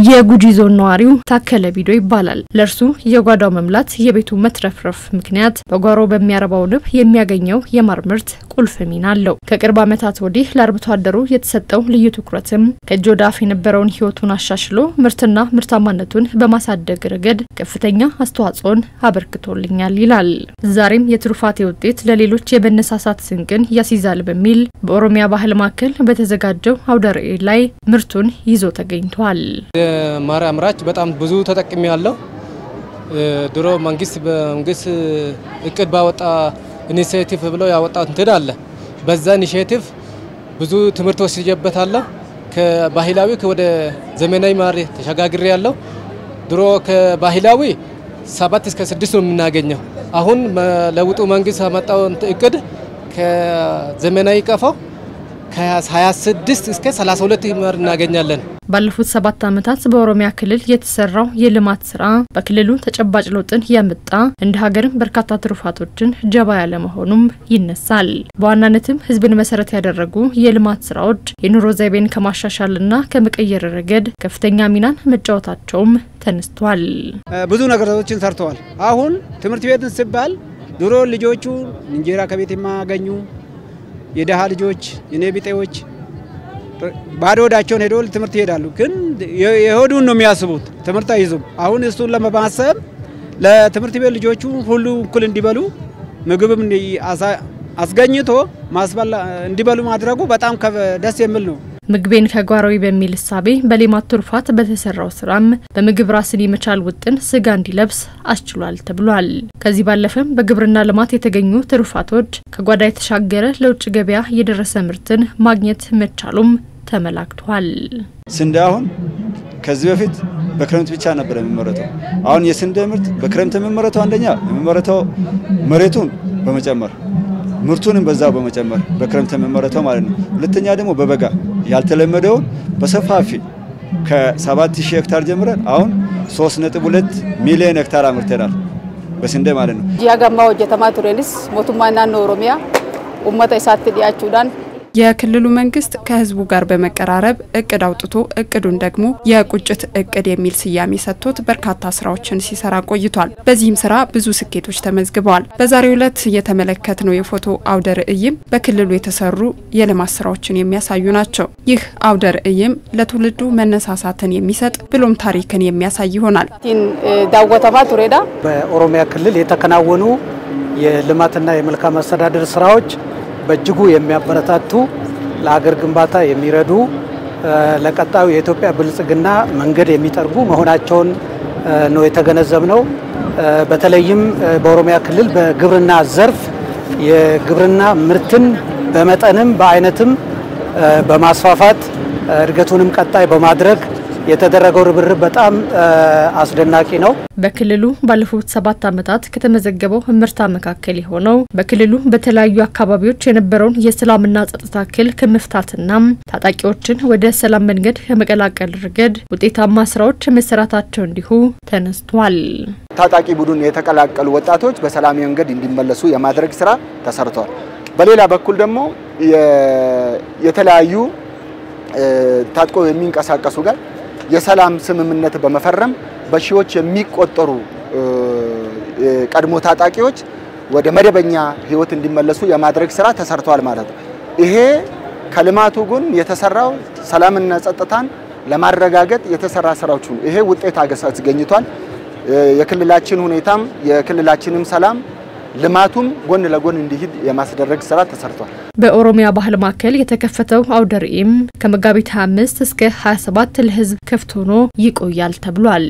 የጉጂ ዞን ነዋሪው ታከለ ቢዶ ይባላል። ለርሱ የጓዳው መምላት የቤቱ መትረፍረፍ ምክንያት በጓሮ በሚያረባው ንብ የሚያገኘው የማር ምርት ቁልፍ ሚና አለው። ከቅርብ ዓመታት ወዲህ ለአርብቶ አደሩ የተሰጠው ልዩ ትኩረትም ከእጅ ወደ አፍ የነበረውን ህይወቱን አሻሽሎ ምርትና ምርታማነቱን በማሳደግ ረገድ ከፍተኛ አስተዋጽኦን አበርክቶልኛል ይላል። ዛሬም የትሩፋቴ ውጤት ለሌሎች የበነሳሳት ስንቅን ያሲዛል በሚል በኦሮሚያ ባህል ማዕከል በተዘጋጀው አውደ ርዕይ ላይ ምርቱን ይዞ ተገኝቷል። ማር አምራች በጣም ብዙ ተጠቅሚ ያለው ድሮ መንግስት እቅድ ባወጣ ኢኒሺዬቲቭ ብለው ያወጣው እንትን አለ። በዛ ኢኒሺዬቲቭ ብዙ ትምህርት ወስጄበታለሁ። ከባህላዊ ወደ ዘመናዊ ማር ተሸጋግሬ ያለው ድሮ ከባህላዊ 7 እስከ 6 ነው የምናገኘው። አሁን ለውጡ መንግስት አመጣው እቅድ ከዘመናዊ ቀፋው ከ26 እስከ 32 ማር እናገኛለን። ባለፉት 7 ዓመታት በኦሮሚያ ክልል የተሰራው የልማት ስራ በክልሉ ተጨባጭ ለውጥን ያመጣ እንደ ሀገርም በርካታ ትሩፋቶችን ጀባ ያለ መሆኑም ይነሳል። በዋናነትም ህዝብን መሰረት ያደረጉ የልማት ስራዎች የኑሮ ዘይቤን ከማሻሻልና ከመቀየር ረገድ ከፍተኛ ሚናን መጫወታቸውም ተነስቷል። ብዙ ነገሮችን ሰርተዋል። አሁን ትምህርት ቤትን ሲባል ድሮ ልጆቹ እንጀራ ከቤት የማያገኙ የደሃ ልጆች የኔቢጤዎች ባዶ ወዳቸውን ሄደው ትምህርት ይሄዳሉ። ግን የሆዱን ነው የሚያስቡት፣ ትምህርት አይዙም። አሁን እሱን ለማባሰብ ለትምህርት ቤት ልጆቹ ሁሉ እኩል እንዲበሉ ምግብም አስገኝቶ ማስበላ እንዲበሉ ማድረጉ በጣም ደስ የሚል ነው። ምግቤን ከጓሮይ በሚል ሳቤ በሌማት ትሩፋት በተሰራው ስራም በምግብ ራስን የመቻል ውጥን ስጋ እንዲለብስ አስችሏል ተብሏል። ከዚህ ባለፈም በግብርና ልማት የተገኙ ትሩፋቶች ከጓዳ የተሻገረ ለውጭ ገበያ የደረሰ ምርትን ማግኘት መቻሉም ተመላክቷል። ስንዴ አሁን ከዚህ በፊት በክረምት ብቻ ነበር የሚመረተው። አሁን የስንዴ ምርት በክረምት የሚመረተው አንደኛ የሚመረተው መሬቱን በመጨመር ምርቱንም በዛው በመጨመር በክረምት የሚመረተው ማለት ነው። ሁለተኛ ደግሞ በበጋ ያልተለመደው በሰፋፊ ከ7000 ሄክታር ጀምረን አሁን 3.2 ሚሊዮን ሄክታር አምርተናል በስንዴ ማለት ነው። ጂያጋማ ወጀተማ ቱሬንስ ሞቱማና ኦሮሚያ ኡመታ ኢሳት ዲያቹዳን የክልሉ መንግስት ከህዝቡ ጋር በመቀራረብ እቅድ አውጥቶ እቅዱን ደግሞ የቁጭት እቅድ የሚል ስያሜ ሰጥቶት በርካታ ስራዎችን ሲሰራ ቆይቷል። በዚህም ስራ ብዙ ስኬቶች ተመዝግበዋል። በዛሬው ዕለት የተመለከትነው የፎቶ አውደ ርዕይም በክልሉ የተሰሩ የልማት ስራዎችን የሚያሳዩ ናቸው። ይህ አውደ ርዕይም ለትውልዱ መነሳሳትን የሚሰጥ ብሎም ታሪክን የሚያሳይ ይሆናል። ዳወተማ ቱሬዳ በኦሮሚያ ክልል የተከናወኑ የልማትና የመልካም አስተዳደር ስራዎች በእጅጉ የሚያበረታቱ ለሀገር ግንባታ የሚረዱ ለቀጣዩ የኢትዮጵያ ብልጽግና መንገድ የሚጠርጉ መሆናቸውን ነው የተገነዘብነው። በተለይም በኦሮሚያ ክልል በግብርና ዘርፍ የግብርና ምርትን በመጠንም በአይነትም በማስፋፋት እድገቱንም ቀጣይ በማድረግ የተደረገው ርብርብ በጣም አስደናቂ ነው። በክልሉ ባለፉት 7 ዓመታት ከተመዘገበው ምርታ መካከል የሆነው በክልሉ በተለያዩ አካባቢዎች የነበረውን የሰላምና ጸጥታ እክል ከመፍታትና ታጣቂዎችን ወደ ሰላም መንገድ ከመቀላቀል ረገድ ውጤታማ ስራዎች መሰራታቸው እንዲሁ ተነስቷል። ታጣቂ ቡድን የተቀላቀሉ ወጣቶች በሰላም መንገድ እንዲመለሱ የማድረግ ስራ ተሰርቷል። በሌላ በኩል ደግሞ የተለያዩ ታጥቆ የሚንቀሳቀሱ ጋር የሰላም ስምምነት በመፈረም በሺዎች የሚቆጠሩ ቀድሞ ታጣቂዎች ወደ መደበኛ ህይወት እንዲመለሱ የማድረግ ስራ ተሰርቷል ማለት ነው። ይሄ ከልማቱ ጎን የተሰራው ሰላምና ጸጥታን ለማረጋገጥ የተሰራ ስራዎች ነው። ይሄ ውጤት አስገኝቷል። የክልላችን ሁኔታም የክልላችንም ሰላም ልማቱም ጎን ለጎን እንዲሄድ የማስደረግ ስራ ተሰርቷል። በኦሮሚያ ባህል ማዕከል የተከፈተው አውደ ርዕይም ከመጋቢት 25 እስከ 27 ለህዝብ ክፍት ሆኖ ይቆያል ተብሏል።